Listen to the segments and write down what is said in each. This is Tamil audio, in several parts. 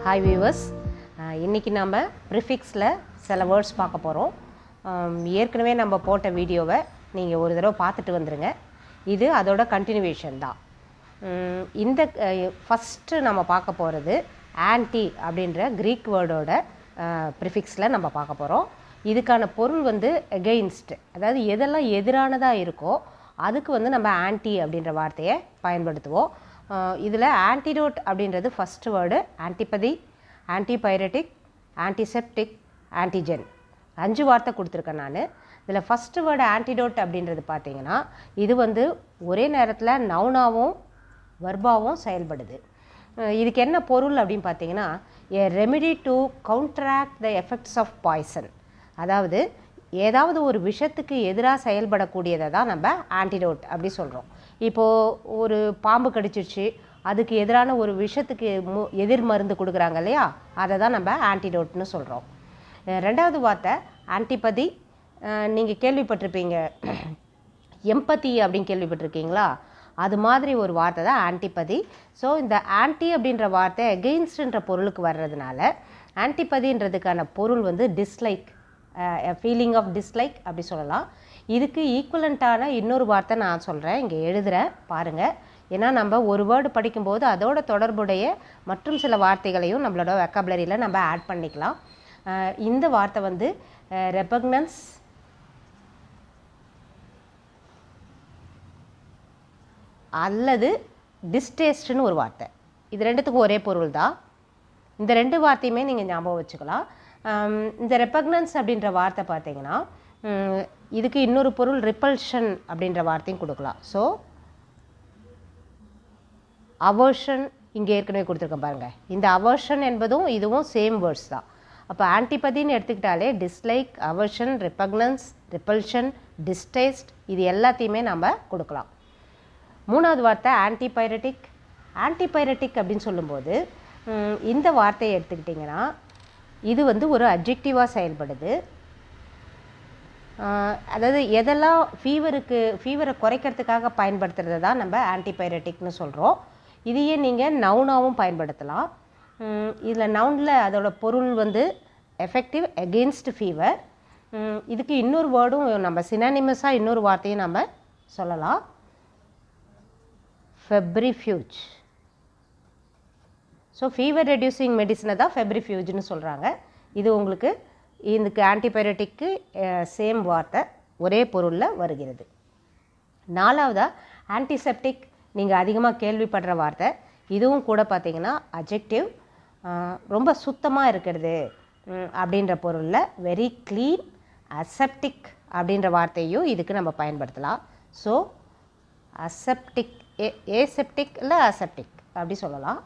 Hi viewers, இன்னைக்கு நம்ம ப்ரிஃபிக்ஸில் சில வேர்ட்ஸ் பார்க்க போகிறோம். ஏற்கனவே நம்ம போட்ட வீடியோவை நீங்கள் ஒரு தடவை பார்த்துட்டு வந்துடுங்க. இது அதோட கண்டினியூவேஷன் தான். இந்த ஃபஸ்ட்டு நம்ம பார்க்க போகிறது ஆன்டி அப்படின்ற க்ரீக் வேர்டோட ப்ரிஃபிக்ஸில் நம்ம பார்க்க போகிறோம். இதுக்கான பொருள் வந்து எகெயின்ஸ்ட், அதாவது எதெல்லாம் எதிரானதாக இருக்கோ அதுக்கு நம்ம ஆன்டி அப்படின்ற வார்த்தையை பயன்படுத்துவோம். இதில் ஆன்டிடோட் அப்படின்றது first word. Antipathy, antipyretic, antiseptic, antigen, 5 வார்த்தை கொடுத்துருக்கேன் நான். இதில் ஃபஸ்ட்டு வேர்டு ஆன்டிடோட் அப்படின்றது பார்த்தீங்கன்னா இது ஒரே நேரத்தில் நவுனாகவும் வர்பாவும் செயல்படுது. இதுக்கு என்ன பொருள் அப்படின்னு பார்த்தீங்கன்னா, a remedy to counteract the effects of poison, அதாவது ஏதாவது ஒரு விஷத்துக்கு எதிராக செயல்படக்கூடியதை தான் நம்ம ஆன்டிடோட் அப்படி சொல்கிறோம். இப்போது ஒரு பாம்பு கடிச்சிருச்சு, அதுக்கு எதிரான ஒரு விஷத்துக்கு எதிர் மருந்து கொடுக்குறாங்க இல்லையா, அதை தான் நம்ம ஆன்டிடோட்னு சொல்கிறோம். ரெண்டாவது வார்த்தை ஆன்டிபதி. நீங்கள் கேள்விப்பட்டிருப்பீங்க, எம்பத்தி அப்படின்னு கேள்விப்பட்டிருக்கீங்களா? அது மாதிரி ஒரு வார்த்தை தான் ஆன்டிபதி. ஸோ இந்த ஆன்டி அப்படின்ற வார்த்தை எகெயின்ஸ்ட்ன்ற பொருளுக்கு வர்றதுனால ஆன்டிபதின்றதுக்கான பொருள் டிஸ்லைக், ஃபீலிங் ஆஃப் டிஸ்லைக் அப்படி சொல்லலாம். இதுக்கு ஈக்குவலண்ட்டான இன்னொரு வார்த்தை நான் சொல்கிறேன், இங்கே எழுதுகிறேன் பாருங்கள். ஏன்னா நம்ம ஒரு வேர்டு படிக்கும்போது அதோட தொடர்புடைய மற்றும் சில வார்த்தைகளையும் நம்மளோட வெக்காபுலரியில் நம்ம ஆட் பண்ணிக்கலாம். இந்த வார்த்தை ரெபக்னன்ஸ் அல்லது டிஸ்டேஸ்ட்னு ஒரு வார்த்தை. இது ரெண்டுத்துக்கும் ஒரே பொருள் தான். இந்த ரெண்டு வார்த்தையுமே நீங்கள் ஞாபகம் வச்சுக்கலாம். இந்த ரெபக்னன்ஸ் அப்படின்ற வார்த்தை பார்த்தீங்கன்னா இதுக்கு இன்னொரு பொருள் ரிப்பல்ஷன் அப்படின்ற வார்த்தையும் கொடுக்கலாம். ஸோ அவர்ஷன் இங்கே ஏற்கனவே கொடுத்துருக்கேன் பாருங்கள். இந்த அவர்ஷன் என்பதும் இதுவும் சேம் வேர்ட்ஸ் தான். அப்போ ஆன்டிபதின்னு எடுத்துக்கிட்டாலே டிஸ்லைக், அவர்ஷன், ரிப்பக்னன்ஸ், ரிப்பல்ஷன், டிஸ்டேஸ்ட், இது எல்லாத்தையுமே நம்ம கொடுக்கலாம். மூணாவது வார்த்தை ஆன்டிபைரட்டிக். ஆன்டிபைரட்டிக் அப்படின்னு சொல்லும்போது இந்த வார்த்தையை எடுத்துக்கிட்டிங்கன்னா இது ஒரு அட்ஜெக்டிவாக செயல்படுது. அதாவது எதெல்லாம் ஃபீவரை குறைக்கிறதுக்காக பயன்படுத்துறது தான் நம்ம ஆன்டிபைரட்டிக்னு சொல்கிறோம். இதையே நீங்கள் நவுனாகவும் பயன்படுத்தலாம். இதில் நவுனில் அதோட பொருள் எஃபெக்டிவ் எகெயின்ஸ்ட் ஃபீவர். இதுக்கு இன்னொரு வேர்டும் நம்ம சினானிமஸாக இன்னொரு வார்த்தையும் நம்ம சொல்லலாம், ஃபெப்ரிஃப்யூஜ். ஸோ ஃபீவர் ரெடியூசிங் மெடிசனை தான் ஃபெப்ரிஃப்யூஜ்னு சொல்கிறாங்க. இது உங்களுக்கு இதுக்கு ஆன்டிபைரட்டிக்கு சேம் வார்த்தை, ஒரே பொருளில் வருகிறது. நாலாவதாக ஆன்டிசெப்டிக், நீங்கள் அதிகமாக கேள்விப்படுற வார்த்தை. இதுவும் கூட பார்த்திங்கன்னா அட்ஜெக்டிவ், ரொம்ப சுத்தமாக இருக்கிறது அப்படின்ற பொருளில். வெரி க்ளீன், அசெப்டிக் அப்படின்ற வார்த்தையும் இதுக்கு நம்ம பயன்படுத்தலாம். ஸோ அசெப்டிக், ஏசெப்டிக் இல்லை அசெப்டிக் அப்படி சொல்லலாம்.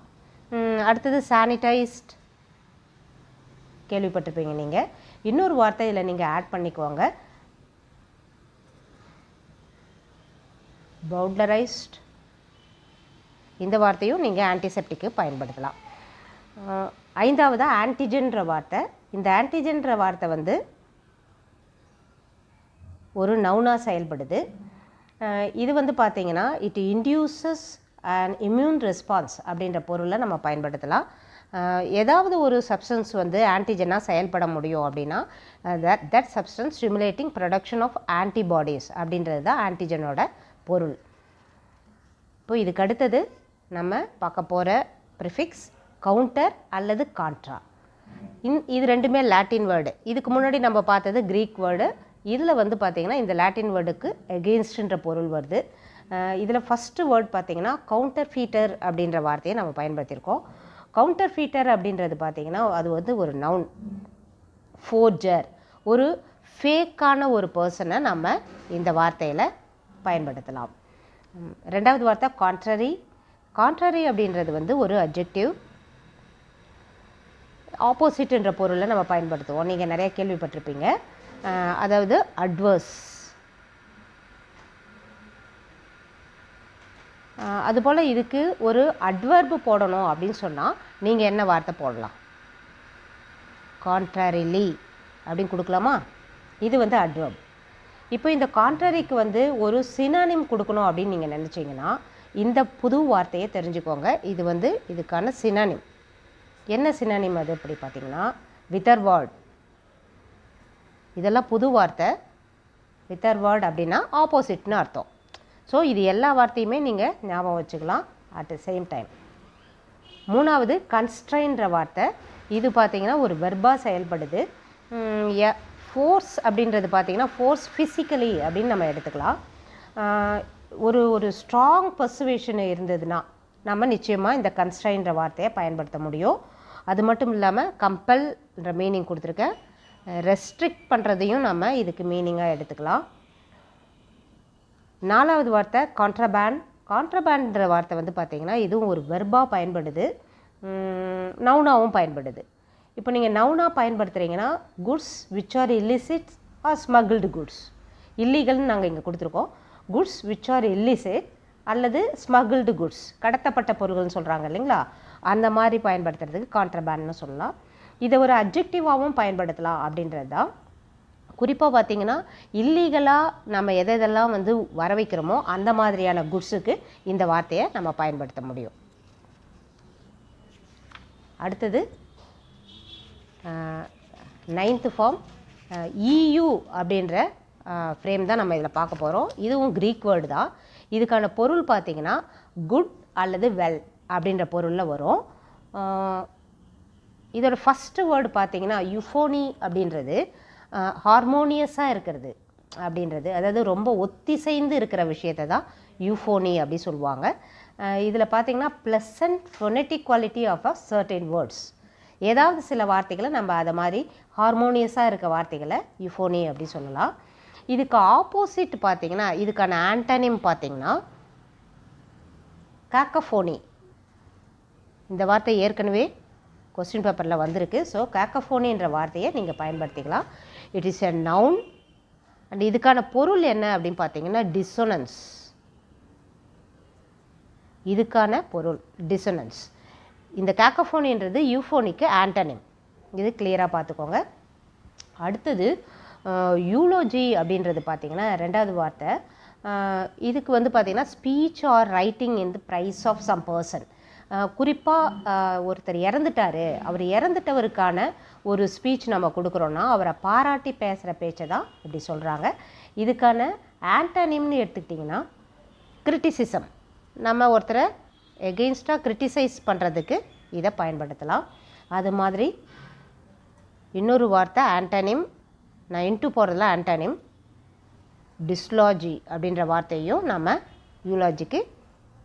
அடுத்தது சானிடைஸ்ட், கேள்விப்பட்டிருப்பீங்க நீங்கள். இன்னொரு வார்த்தை இதில் நீங்கள் ஆட் பண்ணிக்குவாங்க, பவுடரைஸ்ட். இந்த வார்த்தையும் நீங்கள் ஆன்டிசெப்டிக்கு பயன்படுத்தலாம். ஐந்தாவது ஆன்டிஜென்ற வார்த்தை. இந்த ஆன்டிஜென்ற வார்த்தை ஒரு நவுனாக செயல்படுது. இது பார்த்தீங்கன்னா it induces and immune response அப்படின்ற பொருளை நம்ம பயன்படுத்தலாம். ஏதாவது ஒரு சப்ஸ்டன்ஸ் ஆன்டிஜனாக செயல்பட முடியும் அப்படின்னா that substance stimulating production of antibodies அப்படின்றது தான் ஆன்டிஜனோட பொருள். இப்போ இதுக்கு அடுத்தது நம்ம பார்க்க போகிற ப்ரிஃபிக்ஸ் கவுண்டர் அல்லது கான்ட்ரா. இது ரெண்டுமே லாட்டின் வேர்டு. இதுக்கு முன்னாடி நம்ம பார்த்தது க்ரீக் வேர்டு. இதில் பார்த்திங்கன்னா இந்த லாட்டின் வேர்டுக்கு எகெயின்ஸ்ட்ன்ற பொருள் வருது. இதில் ஃபஸ்ட்டு வேர்ட் பார்த்திங்கன்னா கவுண்டர் ஃபீட்டர் அப்படின்ற வார்த்தையை நம்ம பயன்படுத்தியிருக்கோம். கவுண்டர் ஃபீட்டர் அப்படின்றது பார்த்திங்கன்னா அது ஒரு நவுன், ஃபோர்ஜர், ஒரு ஃபேக்கான ஒரு பர்சனை நம்ம இந்த வார்த்தையில் பயன்படுத்தலாம். ரெண்டாவது வார்த்தை கான்ட்ரரி. கான்ட்ரரி அப்படின்றது ஒரு அட்ஜெக்டிவ், ஆப்போசிட்ன்ற பொருளை நம்ம பயன்படுத்துவோம். நீங்கள் நிறைய கேள்விப்பட்டிருப்பீங்க. அதாவது அட்வர்ஸ். அதுபோல் இதுக்கு ஒரு அட்வர்பு போடணும் அப்படின்னு சொன்னால் நீங்கள் என்ன வார்த்தை போடலாம்? கான்ட்ராரிலி அப்படின்னு கொடுக்கலாமா? இது அட்வர்ப். இப்போ இந்த கான்ட்ராரிக்கு ஒரு சினானிம் கொடுக்கணும் அப்படின்னு நீங்கள் நினச்சிங்கன்னா இந்த புது வார்த்தையை தெரிஞ்சுக்கோங்க. இது இதுக்கான சினானிம். என்ன சினானிம் அது அப்படி பார்த்தீங்கன்னா விதர்வார்ட். இதெல்லாம் புது வார்த்தை. விதர்வார்ட் அப்படின்னா ஆப்போசிட்னு அர்த்தம். ஸோ இது எல்லா வார்த்தையுமே நீங்கள் ஞாபகம் வச்சுக்கலாம் அட் த சேம் டைம். மூணாவது கன்ஸ்ட்ரைன்ற வார்த்தை. இது பார்த்திங்கன்னா ஒரு வெர்பாக செயல்படுது. ஃபோர்ஸ் அப்படின்றது பார்த்திங்கன்னா ஃபோர்ஸ் ஃபிசிக்கலி அப்படின்னு நம்ம எடுத்துக்கலாம். ஒரு ஸ்ட்ராங் பர்சுவேஷன் இருந்ததுன்னா நம்ம நிச்சயமாக இந்த கன்ஸ்ட்ரைன்ற வார்த்தையை பயன்படுத்த முடியும். அது மட்டும் இல்லாமல் கம்பல்ன்ற மீனிங் கொடுத்துருக்கேன். ரெஸ்ட்ரிக்ட் பண்ணுறதையும் நம்ம இதுக்கு மீனிங்காக எடுத்துக்கலாம். நாலாவது வார்த்தை கான்ட்ரபேண்ட். கான்ட்ரபேண்ட்ன்ற வார்த்தை வந்து பார்த்திங்கன்னா இதுவும் ஒரு வெர்பாக பயன்படுது, நவுனாகவும் பயன்படுது. இப்போ நீங்கள் நவுனாக பயன்படுத்துகிறீங்கன்னா goods which are illicit or smuggled goods. இல்லீகல்னு நாங்கள் இங்கே கொடுத்துருக்கோம். குட்ஸ் விச் ஆர் இல்லிசிட் அல்லது ஸ்மகிள்டு குட்ஸ், கடத்தப்பட்ட பொருள்கள்னு சொல்கிறாங்க இல்லைங்களா, அந்த மாதிரி பயன்படுத்துறதுக்கு கான்ட்ரபேண்ட்னு சொல்லலாம். இதை ஒரு அப்ஜெக்டிவாகவும் பயன்படுத்தலாம் அப்படின்றது தான். குறிப்பாக பார்த்திங்கன்னா இல்லீகலாக நம்ம எதெல்லாம் வந்து வர வைக்கிறோமோ அந்த மாதிரியான குட்ஸுக்கு இந்த வார்த்தையை நம்ம பயன்படுத்த முடியும். அடுத்தது 9th ஃபார்ம் EU அப்படின்ற ஃப்ரேம் தான் நம்ம இதில் பார்க்க போகிறோம். இதுவும் க்ரீக் வேர்டு தான். இதுக்கான பொருள் பார்த்திங்கன்னா குட் அல்லது வெல் அப்படின்ற பொருளில் வரும். இதோட ஃபஸ்ட்டு வேர்டு பார்த்திங்கன்னா யுஃபோனி அப்படின்றது ஹார்மோனியஸாக இருக்கிறது அப்படின்றது, அதாவது ரொம்ப ஒத்திசைந்து இருக்கிற விஷயத்தை தான் யூஃபோனி அப்படி சொல்லுவாங்க. இதில் பார்த்திங்கன்னா pleasant phonetic quality of a certain words. ஏதாவது சில வார்த்தைகளை நம்ம அதை மாதிரி ஹார்மோனியஸாக இருக்க வார்த்தைகளை யூஃபோனி அப்படி சொல்லலாம். இதுக்கு ஆப்போசிட் பார்த்திங்கன்னா இதுக்கான ஆன்டனிம் பார்த்திங்கன்னா காக்கஃபோனி. இந்த வார்த்தை ஏற்கனவே கொஸ்டின் பேப்பரில் வந்திருக்கு. ஸோ காக்கஃபோனின்ற வார்த்தையை நீங்கள் பயன்படுத்திக்கலாம். It is a noun. And இதுக்கான பொருள் என்ன அப்படின்னு பார்த்தீங்கன்னா டிசோனன்ஸ். இதுக்கான பொருள் டிசோனன்ஸ். இந்த காக்கஃபோனின்றது யூஃபோனிக்கு ஆன்டனிம். இது கிளியராக பார்த்துக்கோங்க. அடுத்தது யூலோஜி அப்படின்றது பார்த்திங்கன்னா ரெண்டாவது வார்த்தை. இதுக்கு வந்து பார்த்திங்கன்னா speech or writing in the praise of some person. குறிப்பாக ஒருத்தர் இறந்துட்டார், அவர் இறந்துட்டவருக்கான ஒரு ஸ்பீச் நம்ம கொடுக்குறோன்னா அவரை பாராட்டி பேசுகிற பேச்சை தான் இப்படி சொல்கிறாங்க. இதுக்கான ஆன்டனிம்னு எடுத்துக்கிட்டிங்கன்னா கிரிட்டிசிசம். நம்ம ஒருத்தரை எகெயின்ஸ்டாக கிரிட்டிசைஸ் பண்ணுறதுக்கு இதை பயன்படுத்தலாம். அது மாதிரி இன்னொரு வார்த்தை ஆன்டனிம், நான் இன்ட்டு போகிறதுல ஆன்டனிம் டிஸ்லாஜி அப்படின்ற வார்த்தையும் நம்ம யூலாஜிக்கு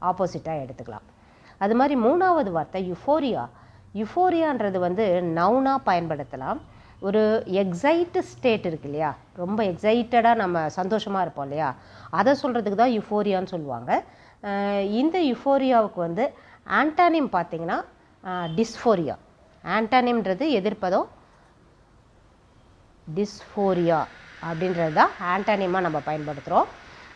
ஆப்போசிட்டாக எடுத்துக்கலாம். அது மாதிரி மூணாவது வார்த்தை யுஃபோரியா. யுஃபோரியான்றது வந்து நவுனாக பயன்படுத்தலாம். ஒரு எக்ஸைட்டு ஸ்டேட் இருக்கு இல்லையா, ரொம்ப எக்ஸைட்டடாக நம்ம சந்தோஷமாக இருப்போம் இல்லையா, அதை சொல்கிறதுக்கு தான் யுஃபோரியான்னு சொல்லுவாங்க. இந்த யுஃபோரியாவுக்கு வந்து ஆன்டானிம் பார்த்திங்கன்னா டிஸ்ஃபோரியா. ஆன்டானிம்ன்றது எதிர்ப்பதம், டிஸ்ஃபோரியா அப்படின்றது தான் ஆன்டானிமாக நம்ம பயன்படுத்துகிறோம்.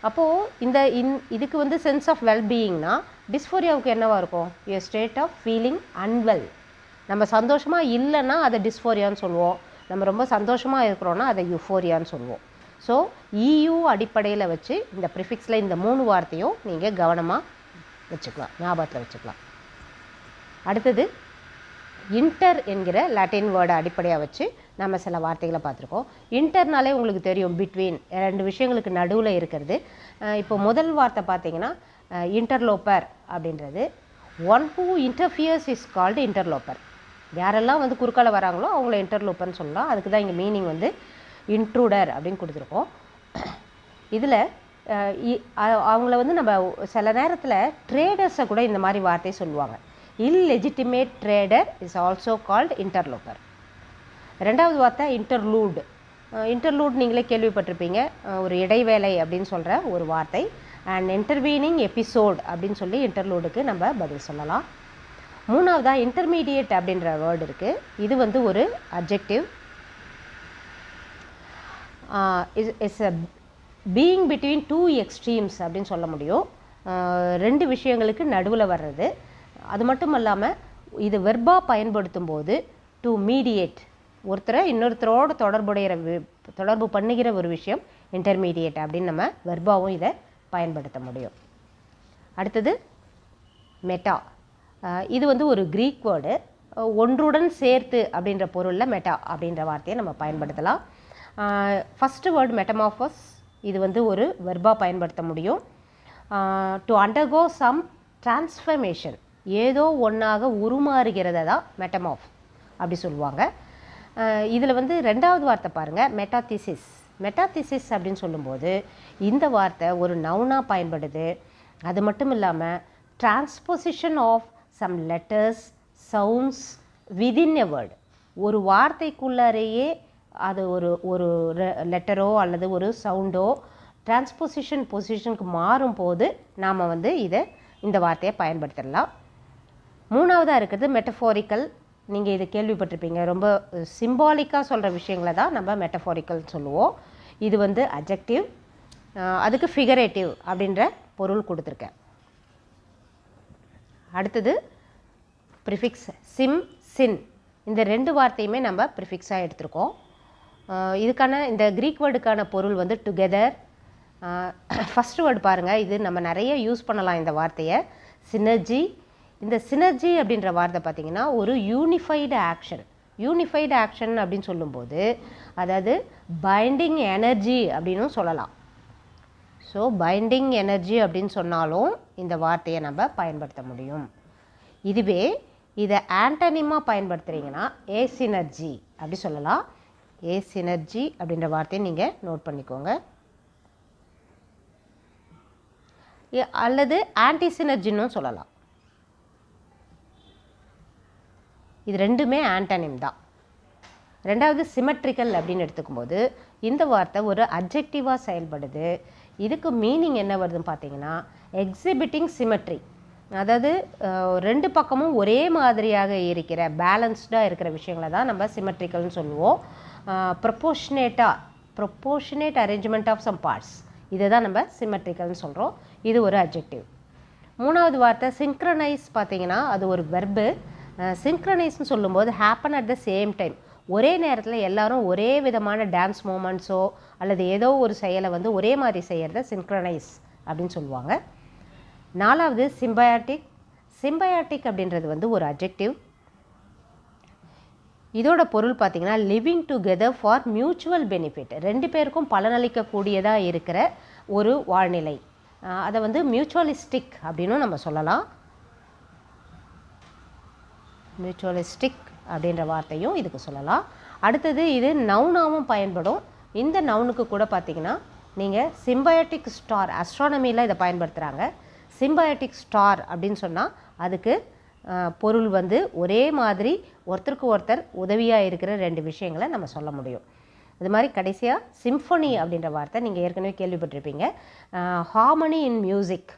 அப்போது இதுக்கு வந்து சென்ஸ் ஆஃப் வெல்பீயிங்னா டிஸ்ஃபோரியாவுக்கு என்னவாக இருக்கும்? A state of feeling unwell. நம்ம சந்தோஷமாக இல்லைன்னா அதை டிஸ்ஃபோரியான்னு சொல்லுவோம், நம்ம ரொம்ப சந்தோஷமாக இருக்கிறோன்னா அதை யுஃபோரியான்னு சொல்லுவோம். ஸோ EU அடிப்படையில் வச்சு இந்த ப்ரிஃபிக்ஸில் இந்த 3 வார்த்தையும் நீங்கள் கவனமாக வச்சுக்கலாம், ஞாபகத்தில் வச்சுக்கலாம். அடுத்தது இன்டர் என்கிற லாட்டின் வேர்டை அடிப்படையாக வச்சு நம்ம சில வார்த்தைகளை பார்த்துருக்கோம். இன்டர்னாலே உங்களுக்கு தெரியும், பிட்வீன், ரெண்டு விஷயங்களுக்கு நடுவில் இருக்கிறது. இப்போ முதல் வார்த்தை பார்த்தீங்கன்னா இன்டர்லோப்பர் அப்படின்றது. One who interferes is called interloper. யாரெல்லாம் வந்து குறுக்கால வராங்களோ அவங்கள இன்டர்லோப்பர்னு சொல்லலாம். அதுக்கு தான் இங்கே மீனிங் வந்து இன்ட்ரூடர் அப்படின்னு கொடுத்துருக்கோம். இதில் அவங்கள வந்து நம்ம சில நேரத்தில் ட்ரேடர்ஸை கூட இந்த மாதிரி வார்த்தை சொல்லுவாங்க. Illegitimate trader is also called interloper. ரெண்டாவது வார்த்தை இன்டர்லூட். இன்டர்லூட் நீங்களே கேள்விப்பட்டிருப்பீங்க, ஒரு இடைவேளை அப்படின்னு சொல்கிற ஒரு வார்த்தை. அண்ட் இன்டர்வீனிங் எபிசோட் அப்படின்னு சொல்லி இன்டர்லூடுக்கு நம்ம பதில் சொல்லலாம். மூணாவதாக இன்டர்மீடியேட் அப்படின்ற வேர்டு இருக்குது. இது வந்து ஒரு adjective. It's a being between two extremes அப்படின்னு சொல்ல முடியும். ரெண்டு விஷயங்களுக்கு நடுவில் வர்றது. அது மட்டும் இல்லாமல் இது வெர்பாக பயன்படுத்தும் போது டு மீடியேட், ஒருத்தரை இன்னொருத்தரோடு தொடர்பு பண்ணுகிற ஒரு விஷயம் இன்டர்மீடியேட் அப்படின்னு நம்ம வெர்பாவும் இதை பயன்படுத்த முடியும். அடுத்தது மெட்டா. இது வந்து ஒரு க்ரீக் வேர்டு. ஒன்றுடன் சேர்த்து அப்படின்ற பொருளில் மெட்டா அப்படின்ற வார்த்தையை நம்ம பயன்படுத்தலாம். ஃபஸ்ட்டு வேர்டு மெட்டமார்ஃபஸ், இது வந்து ஒரு வெர்பாக பயன்படுத்த முடியும். டு அண்டர்கோ சம் டிரான்ஸ்ஃபர்மேஷன், ஏதோ ஒன்றாக உருமாறுகிறத தான் மெட்டமார்ஃப் அப்படி சொல்லுவாங்க. இதில் வந்து ரெண்டாவது வார்த்தை பாருங்கள், மெட்டாதிசிஸ். மெட்டாதிசிஸ் அப்படின்னு சொல்லும்போது இந்த வார்த்தை ஒரு நவுனாக பயன்படுது. அது மட்டும் இல்லாமல் transposition of some letters sounds within a word, ஒரு வார்த்தைக்குள்ளாரையே அது ஒரு லெட்டரோ அல்லது ஒரு சவுண்டோ பொசிஷனுக்கு மாறும்போது நாம் வந்து இந்த வார்த்தையை பயன்படுத்திடலாம். மூணாவதாக இருக்கிறது மெட்டஃபாரிக்கல். நீங்கள் இது கேள்விப்பட்டிருப்பீங்க, ரொம்ப சிம்பாலிக்காக சொல்கிற விஷயங்களை தான் நம்ம மெட்டஃபாரிக்கல் சொல்லுவோம். இது வந்து அட்ஜெக்டிவ், அதுக்கு ஃபிகரேட்டிவ் அப்படின்ற பொருள் கொடுத்துருக்கேன். அடுத்தது ப்ரிஃபிக்ஸ், சிம், சின். இந்த ரெண்டு வார்த்தையுமே நம்ம ப்ரிஃபிக்ஸாக எடுத்திருக்கோம். இதுக்கான இந்த க்ரீக் வேர்டுக்கான பொருள் வந்து டுகெதர். ஃபஸ்ட்டு வேர்டு பாருங்கள், இது நம்ம நிறைய யூஸ் பண்ணலாம் இந்த வார்த்தையை, சினர்ஜி. இந்த சினர்ஜி அப்படின்ற வார்த்தை பார்த்திங்கன்னா ஒரு யூனிஃபைடு ஆக்ஷன். யூனிஃபைடு ஆக்ஷன் அப்படின்னு சொல்லும்போது அதாவது பைண்டிங் எனர்ஜி அப்படின்னு சொல்லலாம். ஸோ பைண்டிங் எனர்ஜி அப்படின்னு சொன்னாலும் இந்த வார்த்தையை நம்ம பயன்படுத்த முடியும். இதுவே இதை ஆண்டனிமாக பயன்படுத்துகிறீங்கன்னா ஏசினர்ஜி அப்படி சொல்லலாம். ஏசினர்ஜி அப்படின்ற வார்த்தையை நீங்கள் நோட் பண்ணிக்கோங்க. அல்லது ஆன்டிசினர்ஜின்னு சொல்லலாம். இது ரெண்டுமே ஆண்டனிம் தான். ரெண்டாவது சிமெட்ரிக்கல் அப்படின்னு எடுத்துக்கும்போது இந்த வார்த்தை ஒரு அட்ஜெக்டிவாக செயல்படுது. இதுக்கு மீனிங் என்ன வருதுன்னு பார்த்தீங்கன்னா எக்ஸிபிட்டிங் சிமெட்ரி, அதாவது ரெண்டு பக்கமும் ஒரே மாதிரியாக இருக்கிற பேலன்ஸ்டாக இருக்கிற விஷயங்களை தான் நம்ம சிமெட்ரிக்கல்னு சொல்லுவோம். Proportionate arrangement of some parts, இதை தான் நம்ம சிமெட்ரிக்கல்னு சொல்கிறோம். இது ஒரு அட்ஜெக்டிவ். மூணாவது வார்த்தை சிங்க்ரனைஸ். பார்த்தீங்கன்னா அது ஒரு வெர்பு. சிங்க்ரனைஸ்னு சொல்லும்போது happen at the same time, ஒரே நேரத்தில் எல்லாரும் ஒரே விதமான டான்ஸ் மூமெண்ட்ஸோ அல்லது ஏதோ ஒரு செயலை வந்து ஒரே மாதிரி செய்கிறத சிங்க்ரனைஸ் அப்படின்னு சொல்லுவாங்க. நாலாவது சிம்பயாட்டிக். சிம்பயாட்டிக் அப்படின்றது வந்து ஒரு அட்ஜெக்டிவ். இதோட பொருள் பார்த்திங்கன்னா living together for mutual benefit, ரெண்டு பேருக்கும் பலனளிக்கக்கூடியதாக இருக்கிற ஒரு வாழ்நிலை. அதை வந்து மியூச்சுவலிஸ்டிக் அப்படின்னு நம்ம சொல்லலாம். மியூச்சுவலிஸ்டிக் அப்படின்ற வார்த்தையும் இதுக்கு சொல்லலாம். அடுத்தது இது நவுனாகவும் பயன்படும். இந்த நவுனுக்கு கூட பார்த்திங்கன்னா நீங்கள் சிம்பயாட்டிக் ஸ்டார், அஸ்ட்ரானமியில் இதை பயன்படுத்துகிறாங்க. சிம்பயாட்டிக் ஸ்டார் அப்படின்னு சொன்னால் அதுக்கு பொருள் வந்து ஒரே மாதிரி ஒருத்தருக்கு ஒருத்தர் உதவியாக இருக்கிற ரெண்டு விஷயங்களை நம்ம சொல்ல முடியும். இது மாதிரி கடைசியாக சிம்ஃபனி அப்படின்ற வார்த்தை நீங்கள் ஏற்கனவே கேள்விப்பட்டிருப்பீங்க. ஹார்மனி இன் மியூசிக்,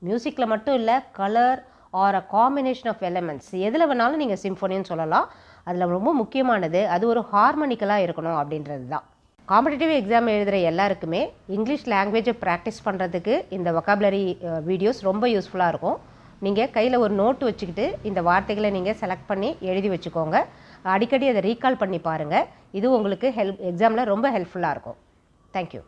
மியூசிக்கில் மட்டும் இல்லை, colour or a combination of elements, எதில் வேணாலும் நீங்கள் சிம்ஃபனின்னு சொல்லலாம். அதில் ரொம்ப முக்கியமானது அது ஒரு ஹார்மனிக்கலாக இருக்கணும் அப்படின்றது தான். காம்படிட்டிவ் எக்ஸாம் எழுதுகிற எல்லாருக்குமே இங்கிலீஷ் லாங்குவேஜை ப்ராக்டிஸ் பண்ணுறதுக்கு இந்த வொக்காபுலரி வீடியோஸ் ரொம்ப யூஸ்ஃபுல்லாக இருக்கும். நீங்கள் கையில் ஒரு நோட்டு வச்சுக்கிட்டு இந்த வார்த்தைகளை நீங்கள் செலக்ட் பண்ணி எழுதி வச்சுக்கோங்க. அடிக்கடி அதை ரீகால் பண்ணி பாருங்கள். இது உங்களுக்கு எக்ஸாமில் ரொம்ப ஹெல்ப்ஃபுல்லாக இருக்கும். தேங்க்யூ.